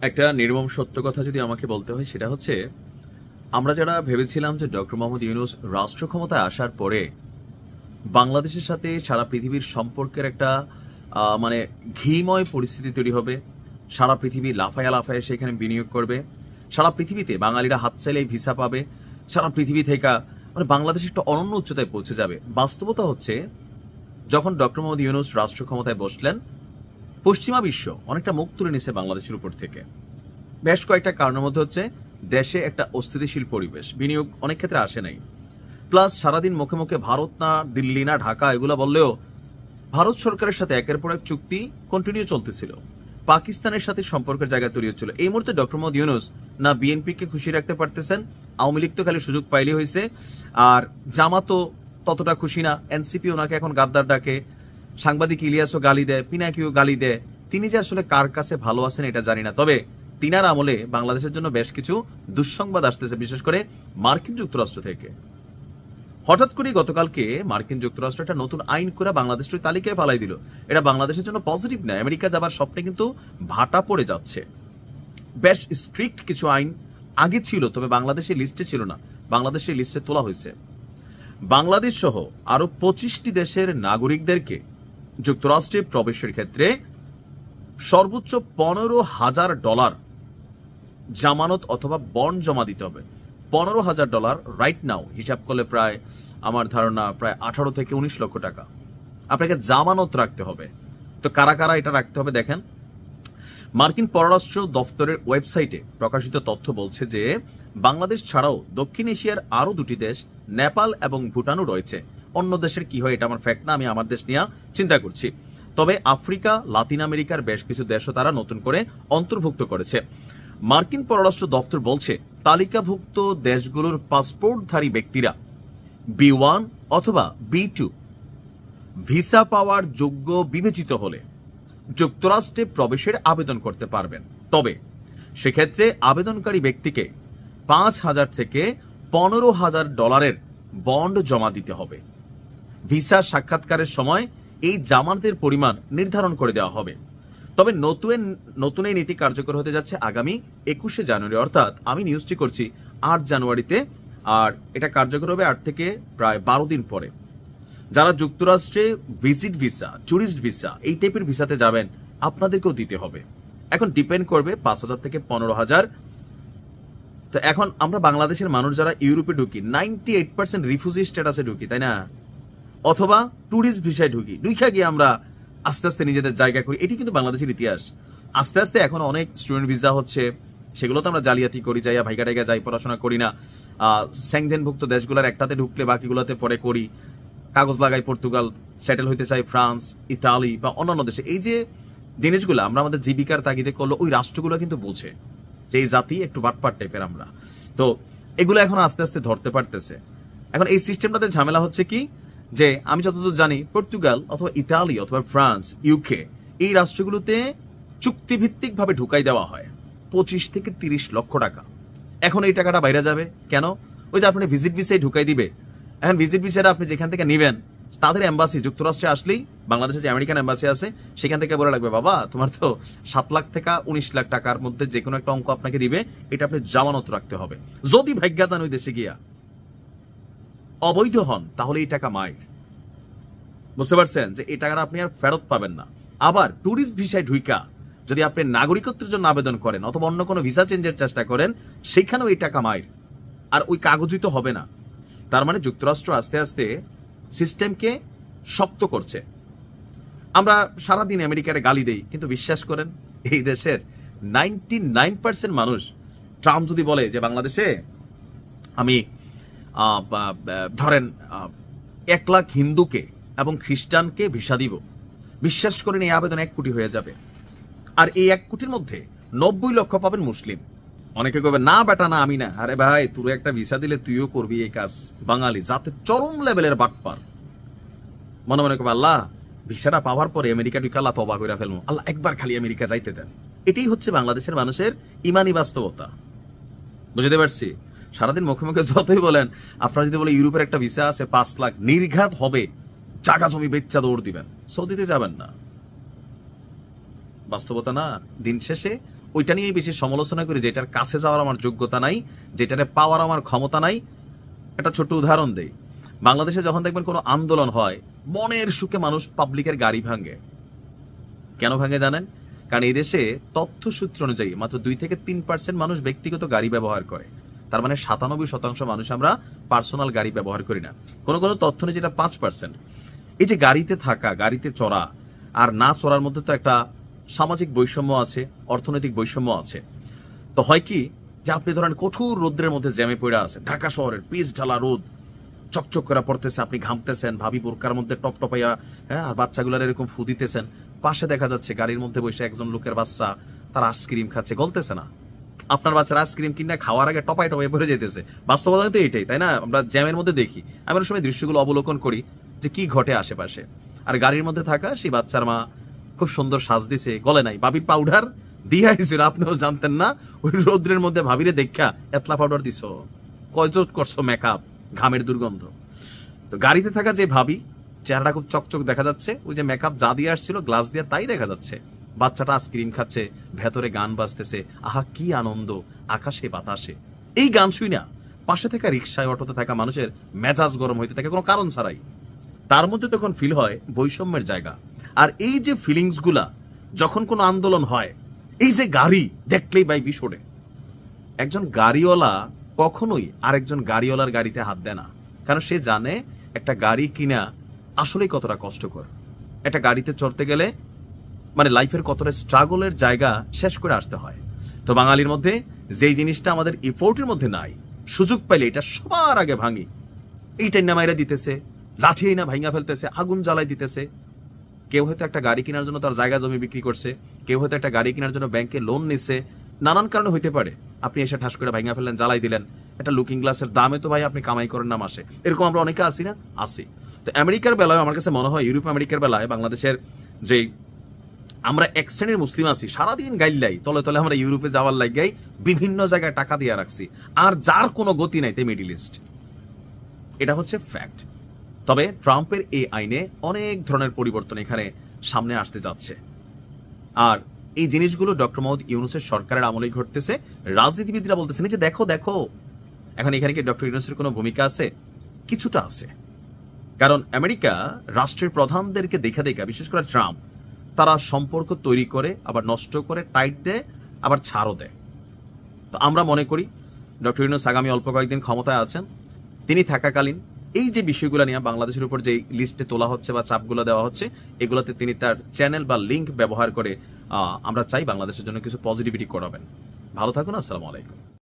একটা নির্মম সত্য কথা যদি আমাকে বলতে হয় সেটা হচ্ছে, আমরা যারা ভেবেছিলাম যে ডক্টর মোহাম্মদ ইউনূস রাষ্ট্র ক্ষমতায় আসার পরে বাংলাদেশের সাথে সারা পৃথিবীর সম্পর্কের একটা মানে ঘিময় পরিস্থিতি তৈরি হবে, সারা পৃথিবী লাফায়া লাফায় সেখানে বিনিয়োগ করবে, সারা পৃথিবীতে বাঙালিরা হাত চাইলেই ভিসা পাবে, সারা পৃথিবী থেকে মানে বাংলাদেশ একটা অনন্য উচ্চতায় পৌঁছে যাবে। বাস্তবতা হচ্ছে, যখন ডক্টর মোহাম্মদ ইউনূস রাষ্ট্র ক্ষমতায় বসলেন, পশ্চিমা বিশ্ব অনেকটা মুখ তুলে নিছে বাংলাদেশের উপর থেকে। বেশ কয়েকটা কারণের মধ্যে হচ্ছে, দেশে একটা অস্থিতিশীল পরিবেশ, বিনিয়োগ অনেক ক্ষেত্রে আসে নাই, প্লাস সারাদিন মুখে মুখে ভারত না দিল্লি না ঢাকা এগুলো বললেও ভারত সরকারের সাথে একের পর এক চুক্তি কন্টিনিউ চলতেছিল, পাকিস্তানের সাথে সম্পর্কের জায়গা তৈরি হচ্ছিল। এই মুহূর্তে ডক্টর মোহাম্মদ ইউনূস না বিএনপিকে খুশি রাখতে পারতেছেন, আওয়ামী লীগ তো খালি সুযোগ পাইলে হয়েছে, আর জামাতও ততটা খুশি না, এনসিপি ওনাকে এখন গাদ্দার ডাকে, সাংবাদিক ইলিয়াসও গালি দেয়, পিনাকিও গালি দেয়। তিনি যে আসলে কার কাছে ভালো আছেন এটা জানি না, তবে তিনার আমলে বাংলাদেশের জন্য বেশ কিছু দুঃসংবাদ আসতেছে, বিশেষ করে মার্কিন যুক্তরাষ্ট্র থেকে। হঠাৎ করে গতকালকে মার্কিন যুক্তরাষ্ট্র একটা নতুন আইন করে বাংলাদেশের তালিকায় ফালাই দিল। এটা বাংলাদেশের জন্য পজিটিভ না, আমেরিকা যাবার স্বপ্নে কিন্তু ভাটা পড়ে যাচ্ছে। বেশ স্ট্রিক্ট কিছু আইন আগে ছিল, তবে বাংলাদেশের লিস্টে ছিল না, বাংলাদেশের লিস্টে তোলা হয়েছে। বাংলাদেশ সহ আরো 25টি দেশের নাগরিকদেরকে যুক্তরাষ্ট্রে প্রবেশের ক্ষেত্রে সর্বোচ্চ $15,000 জামানত অথবা বন্ড জমা দিতে হবে। $15,000 রাইট নাও হিসাব করলে প্রায়, আমার ধারণা প্রায় 18 থেকে 19 লক্ষ টাকা আপনাকে জামানত রাখতে হবে। তো কারা কারা এটা রাখতে হবে দেখেন, মার্কিন পররাষ্ট্র দফতরের ওয়েবসাইটে প্রকাশিত তথ্য বলছে যে বাংলাদেশ ছাড়াও দক্ষিণ এশিয়ার আরো দুটি দেশ, নেপাল এবং ভুটানও রয়েছে। অন্য দেশের কি হয় এটা আমার ফ্যাক্ট না, আমি আমার দেশ নিয়ে চিন্তা করছি। তবে আফ্রিকা, লাতিন আমেরিকার বেশ কিছু দেশও তারা নতুন করে অন্তর্ভুক্ত করেছে। মার্কিন পররাষ্ট্র দপ্তর বলছে, তালিকাভুক্ত দেশগুলোর পাসপোর্টধারী ব্যক্তিরা B1 অথবা B2 ভিসা পাওয়ার যোগ্য বিবেচিত হলে যুক্তরাষ্ট্রে প্রবেশের আবেদন করতে পারবেন। তবে সেক্ষেত্রে আবেদনকারী ব্যক্তিকে $5,000 থেকে $15,000 বন্ড জমা দিতে হবে। ভিসা সাক্ষাৎকারের সময় এই জামানতের পরিমাণ নির্ধারণ করে দেওয়া হবে। তবে নতুন এই নীতি কার্যকর হতে যাচ্ছে আগামী 21শে জানুয়ারি, অর্থাৎ আমি নিউজটি করছি 8 জানুয়ারিতে, আর এটা কার্যকর হবে 8 থেকে প্রায় 12 দিন পরে। যারা যুক্তরাষ্ট্রে ভিজিট ভিসা, ট্যুরিস্ট ভিসা এই টাইপের ভিসাতে যাবেন, আপনাদেরকেও দিতে হবে। এখন ডিপেন্ড করবে 5,000 থেকে 15,000। তো এখন আমরা বাংলাদেশের মানুষ যারা ইউরোপে ঢুকি, 98% রিফিউজি স্ট্যাটাসে ঢুকি, তাই না? অথবা ট্যুরিস্ট ভিসায় ঢুকি, ঢুকা গিয়ে আমরা আস্তে আস্তে নিজেদের জায়গা করি। এটি কিন্তু বাংলাদেশের ইতিহাস। আস্তে আস্তে এখন অনেক স্টুডেন্ট ভিসা হচ্ছে, সেগুলো তো আমরা জালিয়াতি করি, যাইয়া ভাইকা টাইকা যাই, পড়াশোনা করি না। স্যাংজেনভুক্ত দেশগুলোর একটাতে ঢুকলে বাকিগুলোতে পরে করি, কাগজ লাগাই পর্তুগাল, সেটেল হইতে চাই ফ্রান্স, ইতালি বা অন্যান্য দেশে। এই যে জিনিসগুলো আমরা আমাদের জীবিকার তাগিদে করলো, ওই রাষ্ট্রগুলো কিন্তু বোঝে যে এই জাতি একটু বাটপাট টাইপের আমরা, তো এগুলো এখন আস্তে আস্তে ধরতে পারতেছে। এখন এই সিস্টেমটাতে ঝামেলা হচ্ছে কি, যে আমি যতদূর জানি পর্তুগাল অথবা ইতালি অথবা ফ্রান্স, ইউকে এই রাষ্ট্রগুলোতে চুক্তিভিত্তিক ভাবে ঢুকাই দেওয়া হয় 25 থেকে 30 লক্ষ টাকা। এখন এই টাকাটা বাইরে যাবে কেন? ওই যে আপনি ভিজিট ভিসায় ঢুকাই দিবে। এখন ভিজিট ভিসাটা আপনি যেখান থেকে নিবেন, তাদের এম্বাসি যুক্তরাষ্ট্রে আসলেই, বাংলাদেশে যে আমেরিকান এম্বাসি আছে সেখান থেকে বলে লাগবে, বাবা তোমার তো 7 লাখ থেকে 19 লাখ টাকার মধ্যে যে কোনো একটা অঙ্ক আপনাকে দিবে, এটা আপনি জামানত রাখতে হবে। যদি ভাগ্যা যান ওই দেশে গিয়া অবৈধ হন, তাহলে এই টাকা মাইর। বুঝতে পারছেন যে এই টাকাটা আপনি আর ফেরত পাবেন না। আবার ট্যুরিস্ট ভিসায় ঢুইকা যদি আপনি নাগরিকত্বের জন্য আবেদন করেন অথবা অন্য কোনো ভিসা চেঞ্জের চেষ্টা করেন, সেখানেও এই টাকা মাইর, আর ওই কাগজই তো হবে না। তার মানে যুক্তরাষ্ট্র আস্তে আস্তে সিস্টেমকে শক্ত করছে। আমরা সারাদিন আমেরিকার গালি দেই, কিন্তু বিশ্বাস করেন এই দেশের 99% মানুষ, ট্রাম্প যদি বলে যে বাংলাদেশে আমি ধরেন 1 লাখ হিন্দুকে এবং খ্রিস্টানকে ভিসা দিব, বিশ্বাস করেন এই আবেদন 1 কোটি হয়ে যাবে। আর এই 1 কোটির মধ্যে 90 লক্ষ পাবেন মুসলিম। অনেকে কবে না বেটা না আমি না, আরে ভাই তুই একটা ভিসা দিলে তুইও করবি এই কাজ। বাঙালি যাতে চরম লেভেলের বাটপার, মনে মনে কবে আল্লাহ ভিসাটা পাওয়ার পরে আমেরিকা ঢুকে আল্লাহ তওবা করে ফেলবো, আল্লাহ একবার খালি আমেরিকা যাইতে দেন। এটাই হচ্ছে বাংলাদেশের মানুষের ইমানি বাস্তবতা। বুঝতে পারছি? সারাদিন মুখে মুখে যতই বলেন, আপনারা যদি বলে ইউরোপের একটা ভিসা আছে 5 লাখ, নির্ঘাত হবে জায়গা জমি বেচা দৌড় দিবেন, সৌদিতে যাবেন না। বাস্তবতা না, দিন শেষে ওইটা নিয়েই বেশি সমালোচনা করি, যেটার কাছে যাওয়ার আমার যোগ্যতা নাই, যেটারে পাওয়ার আমার ক্ষমতা নাই। একটা ছোট্ট উদাহরণ দেই, বাংলাদেশে যখন দেখবেন কোনো আন্দোলন হয়, মনের সুখে মানুষ পাবলিকের গাড়ি ভাঙে। কেন ভাঙে জানেন? কারণ এই দেশে তথ্য সূত্র অনুযায়ী মাত্র 2-3% মানুষ ব্যক্তিগত গাড়ি ব্যবহার করে। তার মানে 97% মানুষ আমরা পার্সোনাল গাড়ি ব্যবহার করি না। কোনো কোনো তথ্য নেই যেটা 5%। এই যে গাড়িতে থাকা, গাড়িতে চড়া আর না চড়ার মধ্যে তো একটা সামাজিক বৈষম্য আছে, অর্থনৈতিক বৈষম্য আছে। তো হয় কি, যে আপনি ধরেন কঠোর রোদ্রের মধ্যে জ্যামে পড়ে আছে, ঢাকা শহরের পিচ ঢালা রোদ, চকচক করে পড়তেছে, আপনি ঘামতেছেন, ভাবি বোরকার মধ্যে টপ টপাইয়া, হ্যাঁ, আর বাচ্চাগুলার এরকম ফু দিতেছেন। পাশে দেখা যাচ্ছে গাড়ির মধ্যে বসে একজন লোকের বাচ্চা, তার আইসক্রিম খাচ্ছে, গলতেছে না। আপনার বাচ্চার আইসক্রিম কিনা খাওয়ার আগে টপাই টপাই পড়ে যেতেছে। বাস্তবতা তো এটাই, তাই না? আমরা জ্যামের মধ্যে দেখি, আমি অনেক সময় দৃশ্যগুলো অবলোকন করি যে কি ঘটে আশেপাশে। আর গাড়ির মধ্যে থাকা সেই বাচ্চার মা খুব সুন্দর সাজ দিছে, গলে নাই, ভাবির পাউডার দিয়ে আইছিল, আপনিও জানতেন না। ওই রৌদ্রের মধ্যে ভাবিরে দেখা এতলা পাউডার দিছ, কয়জোট করছো মেকআপ, ঘামের দুর্গন্ধ। তো গাড়িতে থাকা যে ভাবি, চেহারাটা খুব চকচক দেখা যাচ্ছে, ওই যে মেকআপ যা দিয়ে আসছিল গ্লাস দিয়ে তাই দেখা যাচ্ছে। বাচ্চাটা আইসক্রিম খাচ্ছে, ভেতরে গান বাজতেছে, আহা কি আনন্দ, আকাশে বাতাসে। এই গান শুই না পাশে থাকা রিক্সায় অটোতে থাকা মানুষের মেজাজ গরম হইতে থাকে কোনো কারণ ছাড়াই। তার মধ্যে তখন ফিল হয় বৈষম্যের জায়গা। আর এই যে ফিলিংস গুলা যখন কোনো আন্দোলন হয়, এই যে গাড়ি দেখলেই ভাই বিস্ফোরে। একজন গাড়িওয়ালা কখনোই আরেকজন গাড়িওয়ালার গাড়িতে হাত দেয় না, কারণ সে জানে একটা গাড়ি কিনা আসলেই কতটা কষ্টকর। একটা গাড়িতে চড়তে গেলে মানে লাইফের কতটা স্ট্রাগলের জায়গা শেষ করে আসতে হয়। তো বাঙালির মধ্যে যেই জিনিসটা আমাদের ইফোর্টের মধ্যে নাই, সুযোগ পাইলে এটা সবার আগে ভাঙি। এইটাই না মাইরা দিতেছে, লাঠি না ভাঙা ফেলতেছে, আগুন জ্বালাই দিতেছে। কেউ হয়তো একটা গাড়ি কেনার জন্য তার জায়গা জমি বিক্রি করছে, কেউ হয়তো একটা গাড়ি কেনার জন্য ব্যাংকে লোন নিচ্ছে, নানান কারণে হইতে পারে। আপনি এসে ঠাস করে ভাঙা ফেললেন, জ্বালাই দিলেন। একটা লুকিং গ্লাসের দামে তো ভাই আপনি কামাই করেন না মাসে, এরকম আমরা অনেকে আসি না? আসি। তো আমেরিকার বেলায় আমার কাছে মনে হয়, ইউরোপ আমেরিকার বেলায় বাংলাদেশের যে আমরা এক শ্রেণীর মুসলিম আছি, সারাদিন গাইল্লাই তলে তলে আমরা ইউরোপে যাওয়ার লাগাই বিভিন্ন জায়গায় টাকা দিয়ে রাখছি, আর যার কোনো গতি নাই তে মিডিল ইস্ট। এটা হচ্ছে ফ্যাক্ট। তবে ট্রাম্পের এই আইনে অনেক ধরনের পরিবর্তন এখানে সামনে আসতে যাচ্ছে। আর এই জিনিসগুলো ডক্টর মোহাম্মদ ইউনূসের সরকারের আমলেই ঘটতেছে। রাজনীতিবিদরা বলতেছেন যে দেখো দেখো, এখন এখানে কি ডক্টর ইউনূসের কোনো ভূমিকা আছে? কিছুটা আছে। কারণ আমেরিকা রাষ্ট্রের প্রধানদেরকে দেখা দেখা, বিশেষ করে ট্রাম্প, তারা সম্পর্ক তৈরি করে, আবার নষ্ট করে, টাইট দেয়, আবার ছাড়ও দেয়। তো আমরা মনে করি ডক্টর ইউনূস আগামী অল্প কয়েকদিন ক্ষমতায় আছেন, তিনি থাকাকালীন এই যে বিষয়গুলো নিয়ে বাংলাদেশের উপর যে লিস্টে তোলা হচ্ছে বা চাপগুলো দেওয়া হচ্ছে, এগুলোতে তিনি তার চ্যানেল বা লিঙ্ক ব্যবহার করে আমরা চাই বাংলাদেশের জন্য কিছু পজিটিভিটি করাবেন। ভালো থাকুন, আসসালামু আলাইকুম।